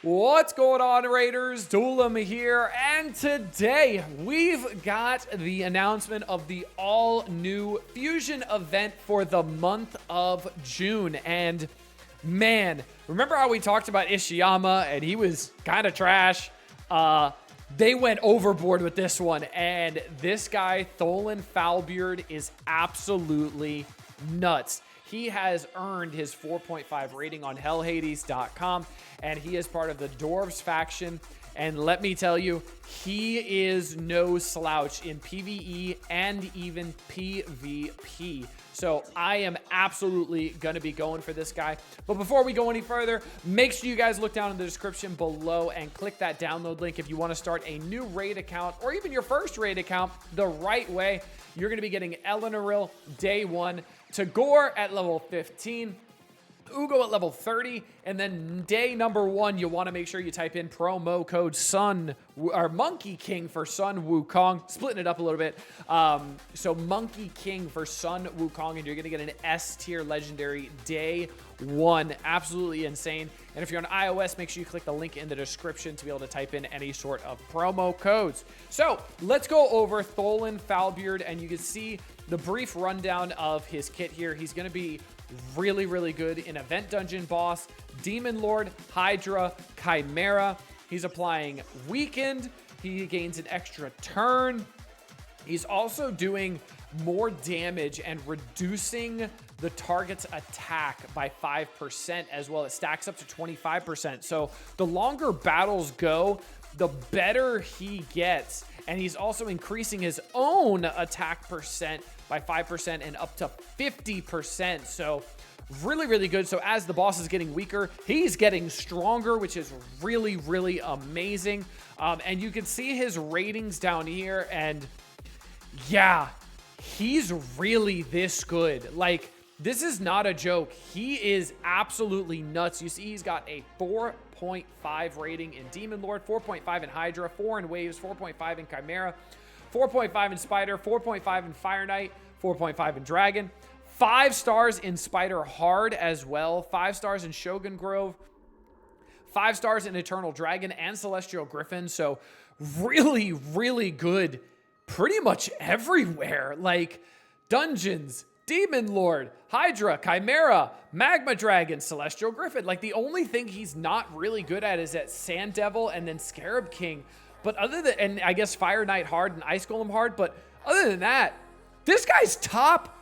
What's going on, Raiders? Duelim here, and today we've got the announcement of the all-new Fusion event for the month of June. And man, remember how we talked about Ishiyama and he was kind of trash? They went overboard with this one, and this guy, Tholen Foulbeard, is absolutely nuts. He has earned his 4.5 rating on hellhades.com, and he is part of the Dwarves faction. And let me tell you, he is no slouch in PvE and even PvP. So I am absolutely going to be going for this guy. But before we go any further, make sure you guys look down in the description below and click that download link if you want to start a new raid account or even your first raid account the right way. You're going to be getting Eleanoril day 1, Tagore at level 15, Ugo at level 30, and then day number 1, you want to make sure you type in promo code Sun or Monkey King for Sun Wukong, splitting it up a little bit. So Monkey King for Sun Wukong, and you're going to get an S tier legendary day 1. Absolutely insane. And if you're on iOS, make sure you click the link in the description to be able to type in any sort of promo codes. So let's go over Tholen Foulbeard, and you can see the brief rundown of his kit here. He's going to be really, really good in Event Dungeon Boss, Demon Lord, Hydra, Chimera. He's applying Weakened. He gains an extra turn. He's also doing more damage and reducing the target's attack by 5% as well. It stacks up to 25%. So the longer battles go, the better he gets. And he's also increasing his own attack percent by 5% and up to 50%. So really, really good. So as the boss is getting weaker, he's getting stronger, which is really, really amazing. And you can see his ratings down here. And yeah, he's really this good. Like, this is not a joke. He is absolutely nuts. You see, he's got a 4.5 rating in Demon Lord, 4.5 in Hydra, 4 in Waves, 4.5 in Chimera, 4.5 in Spider, 4.5 in Fire Knight, 4.5 in Dragon, 5 stars in Spider Hard as well, 5 stars in Shogun Grove, 5 stars in Eternal Dragon and Celestial Griffin. So really, really good pretty much everywhere. Like Dungeons, Demon Lord, Hydra, Chimera, Magma Dragon, Celestial Griffin. Like, the only thing he's not really good at is at Sand Devil and then Scarab King. But other than, and I guess Fire Knight Hard and Ice Golem Hard. But other than that, this guy's top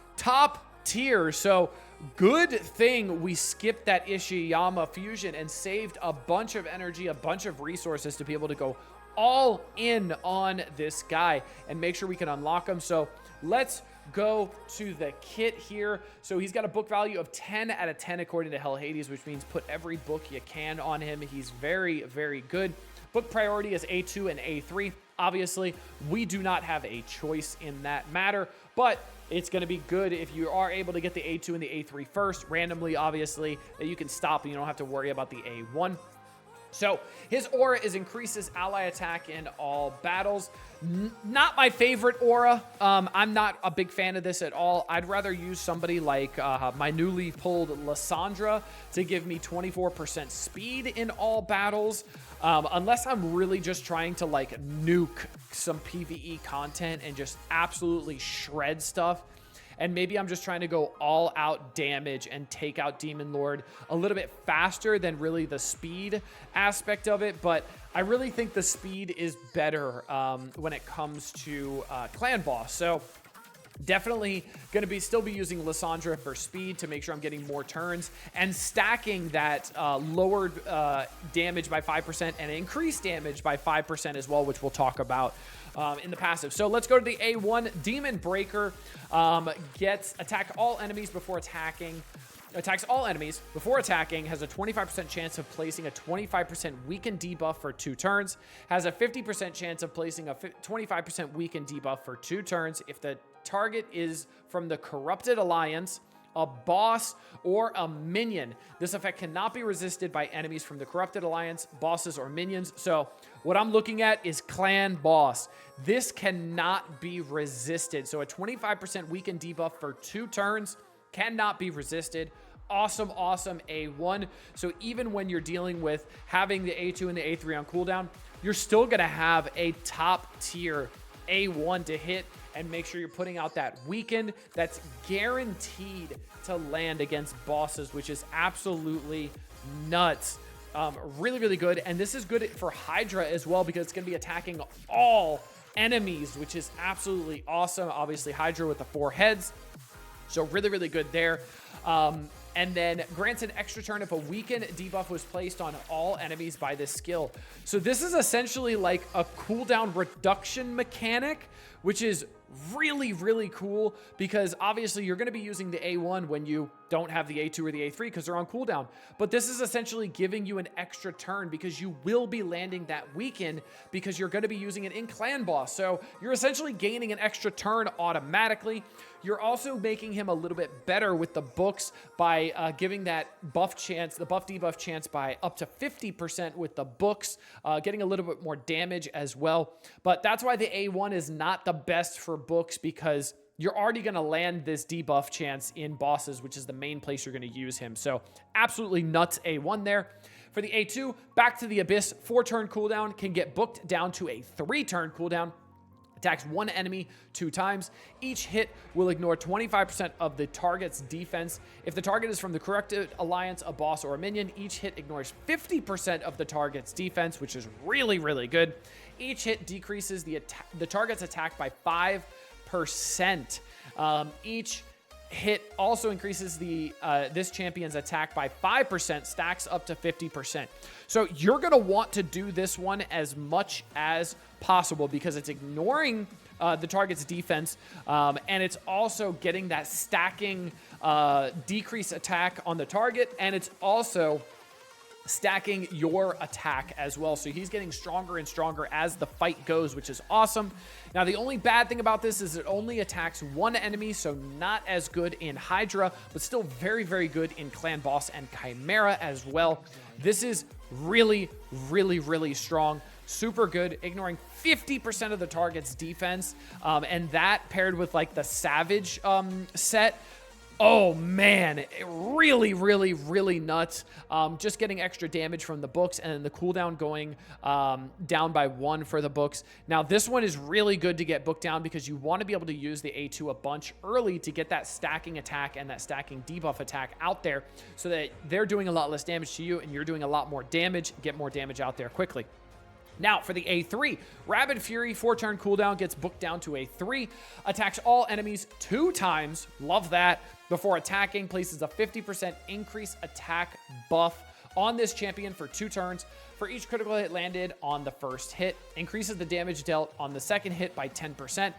tier. So good thing we skipped that Ishiyama fusion and saved a bunch of energy, a bunch of resources to be able to go all in on this guy and make sure we can unlock him. So let's go to the kit here. So he's got a book value of 10 out of 10 according to Hell Hades, which means put every book you can on him. He's very, very good. Book priority is A2 and A3. Obviously, we do not have a choice in that matter, but it's going to be good if you are able to get the A2 and the A3 first, randomly, obviously, that you can stop and you don't have to worry about the A1. So his aura is increases ally attack in all battles. Not my favorite aura. I'm not a big fan of this at all. I'd rather use somebody like my newly pulled Lysandra to give me 24% speed in all battles. Unless I'm really just trying to like nuke some PvE content and just absolutely shred stuff. And maybe I'm just trying to go all out damage and take out Demon Lord a little bit faster than really the speed aspect of it. But I really think the speed is better when it comes to Clan Boss. So definitely going to still be using Lysandra for speed to make sure I'm getting more turns and stacking that lowered damage by 5% and increased damage by 5% as well, which we'll talk about in the passive. So let's go to the A1. Demon Breaker gets attack all enemies before attacking. Attacks all enemies before attacking, has a 25% chance of placing a 25% weaken debuff for 2 turns, has a 50% chance of placing a 25% weaken debuff for 2 turns if the target is from the Corrupted Alliance, a boss, or a minion. This effect cannot be resisted by enemies from the Corrupted Alliance, bosses, or minions. So what I'm looking at is Clan Boss. This cannot be resisted. So a 25% weaken debuff for 2 turns cannot be resisted. awesome, awesome A1. So even when you're dealing with having the A2 and the A3 on cooldown, you're still going to have a top tier A1 to hit and make sure you're putting out that weaken that's guaranteed to land against bosses, which is absolutely nuts. Really, really good. And this is good for Hydra as well because it's going to be attacking all enemies, which is absolutely awesome. Obviously, Hydra with the 4 heads. So really, really good there. And then grants an extra turn if a weaken debuff was placed on all enemies by this skill. So this is essentially like a cooldown reduction mechanic, which is really, really cool because obviously you're going to be using the A1 when you don't have the A2 or the A3 because they're on cooldown. But this is essentially giving you an extra turn because you will be landing that weaken because you're going to be using it in clan boss. So you're essentially gaining an extra turn automatically. You're also making him a little bit better with the books by giving that buff chance, the buff debuff chance by up to 50% with the books, getting a little bit more damage as well. But that's why the A1 is not the best for books because you're already going to land this debuff chance in bosses, which is the main place you're going to use him. So absolutely nuts A1 there. For the A2, back to the Abyss, 4-turn cooldown, can get booked down to a 3-turn cooldown. Attacks one enemy 2 times. Each hit will ignore 25% of the target's defense. If the target is from the corrupted alliance, a boss, or a minion, each hit ignores 50% of the target's defense, which is really, really good. Each hit decreases the target's attack by 5%. Each hit also increases the this champion's attack by 5%, stacks up to 50%. So you're going to want to do this one as much as possible because it's ignoring the target's defense, and it's also getting that stacking decrease attack on the target, and it's also stacking your attack as well. So he's getting stronger and stronger as the fight goes, which is awesome. Now, the only bad thing about this is it only attacks one enemy, so not as good in Hydra, but still very, very good in Clan Boss and Chimera as well. This is really, really, really strong. Super good, ignoring 50% of the target's defense. And that paired with like the Savage set, oh man, really, really, really nuts. Just getting extra damage from the books and then the cooldown going down by 1 for the books. Now, this one is really good to get booked down because you want to be able to use the A2 a bunch early to get that stacking attack and that stacking debuff attack out there so that they're doing a lot less damage to you and you're doing a lot more damage, get more damage out there quickly. Now, for the A3, Rabid Fury, 4-turn cooldown, gets booked down to a 3, attacks all enemies 2 times, love that, before attacking, places a 50% increase attack buff on this champion for 2 turns. For each critical hit landed on the first hit, increases the damage dealt on the second hit by 10%,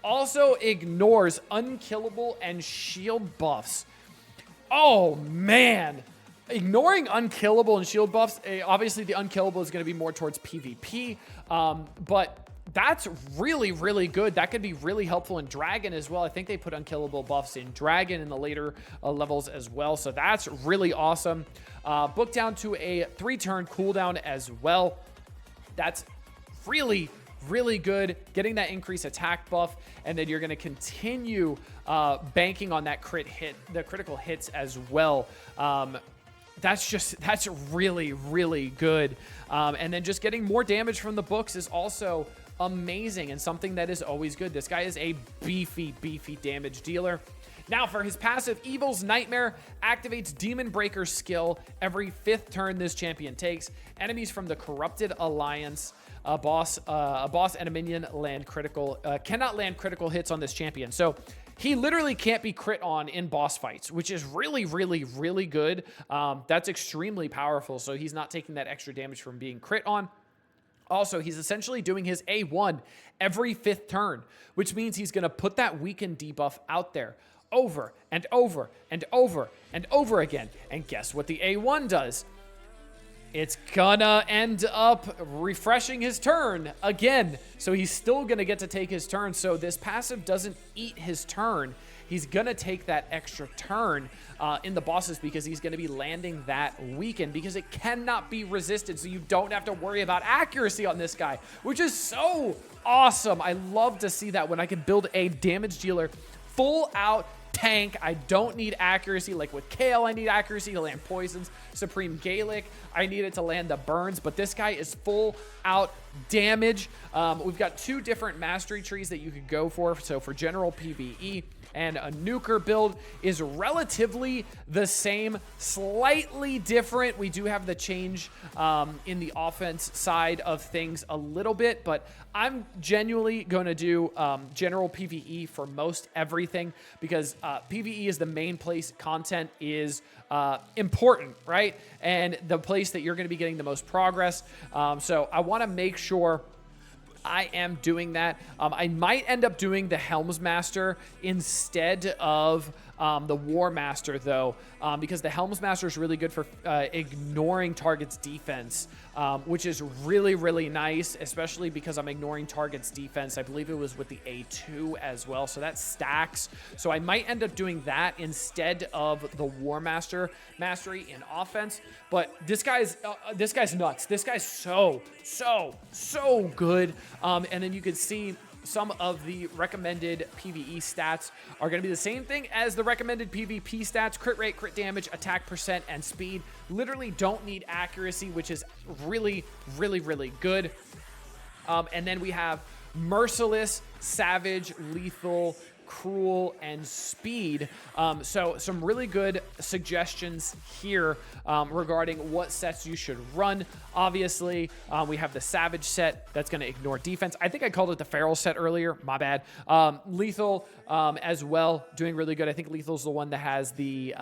also ignores unkillable and shield buffs. Oh, man. Ignoring unkillable and shield buffs, obviously the unkillable is going to be more towards PvP, but that's really, really good. That could be really helpful in Dragon as well. I think they put unkillable buffs in Dragon in the later levels as well, so that's really awesome. Book down to a 3-turn cooldown as well. That's really, really good, getting that increased attack buff, and then you're going to continue banking on that crit hit, the critical hits as well. That's really, really good. And then just getting more damage from the books is also amazing and something that is always good. This guy is a beefy, beefy damage dealer. Now, for his passive, Evil's Nightmare activates Demon Breaker's skill every 5th turn this champion takes. Enemies from the Corrupted Alliance, a boss and a minion cannot land critical hits on this champion. So he literally can't be crit on in boss fights, which is really, really, really good. That's extremely powerful. So he's not taking that extra damage from being crit on. Also, he's essentially doing his A1 every 5th turn, which means he's going to put that weaken debuff out there over and over and over and over again. And guess what the A1 does? It's gonna end up refreshing his turn again. So he's still gonna get to take his turn. So this passive doesn't eat his turn. He's gonna take that extra turn in the bosses because he's gonna be landing that weaken because it cannot be resisted. So you don't have to worry about accuracy on this guy, which is so awesome. I love to see that when I can build a damage dealer full out tank. I don't need accuracy. Like with Kale, I need accuracy to land poisons. Supreme Gaelic, I need it to land the burns. But this guy is full out damage. We've got 2 different mastery trees that you could go for. So for general PvE, and a nuker build is relatively the same, slightly different. We do have the change in the offense side of things a little bit, but I'm genuinely going to do general PvE for most everything, because PvE is the main place content is important, right? And the place that you're going to be getting the most progress. So I want to make sure I am doing that. I might end up doing the Helms Master instead of the War Master, though, because the Helms Master is really good for ignoring target's defense, which is really, really nice, especially because I'm ignoring target's defense. I believe it was with the A2 as well, so that stacks. So I might end up doing that instead of the War Master mastery in offense. But this guy's nuts. This guy's so good. And then you can see some of the recommended PvE stats are going to be the same thing as the recommended PvP stats: crit rate, crit damage, attack percent, and speed. Literally don't need accuracy, which is really, really, really good. And then we have merciless, savage, lethal, cruel, and speed. So some really good suggestions here regarding what sets you should run. Obviously, we have the savage set that's going to ignore defense. I think I called it the feral set earlier. My bad. Lethal as well, doing really good. I think lethal's the one that has the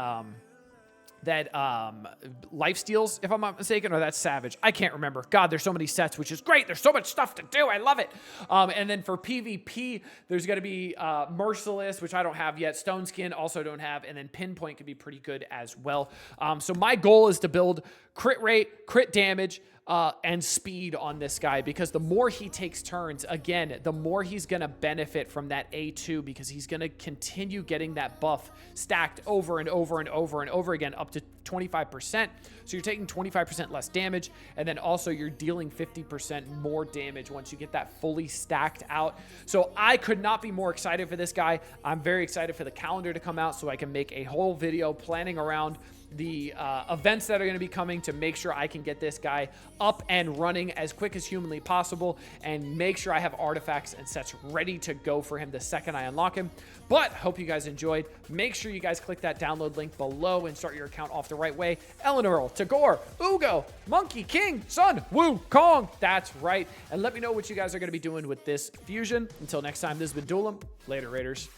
life steals, if I'm not mistaken, or that's savage. I can't remember. God, there's so many sets, which is great. There's so much stuff to do. I love it. And then for PvP, there's going to be merciless, which I don't have yet. Stone Skin also don't have. And then pinpoint could be pretty good as well. So my goal is to build crit rate, crit damage, and speed on this guy, because the more he takes turns, again, the more he's going to benefit from that A2, because he's going to continue getting that buff stacked over and over and over and over again, up to 25%. So you're taking 25% less damage, and then also you're dealing 50% more damage once you get that fully stacked out. So I could not be more excited for this guy. I'm very excited for the calendar to come out so I can make a whole video planning around the events that are going to be coming to make sure I can get this guy up and running as quick as humanly possible, and make sure I have artifacts and sets ready to go for him the second I unlock him. But hope you guys enjoyed. Make sure you guys click that download link below and start your account off the right way. Eleanor, Tagore, Ugo, Monkey, King, Sun, Wu, Kong. That's right. And let me know what you guys are going to be doing with this fusion. Until next time, this has been Duelim. Later, Raiders.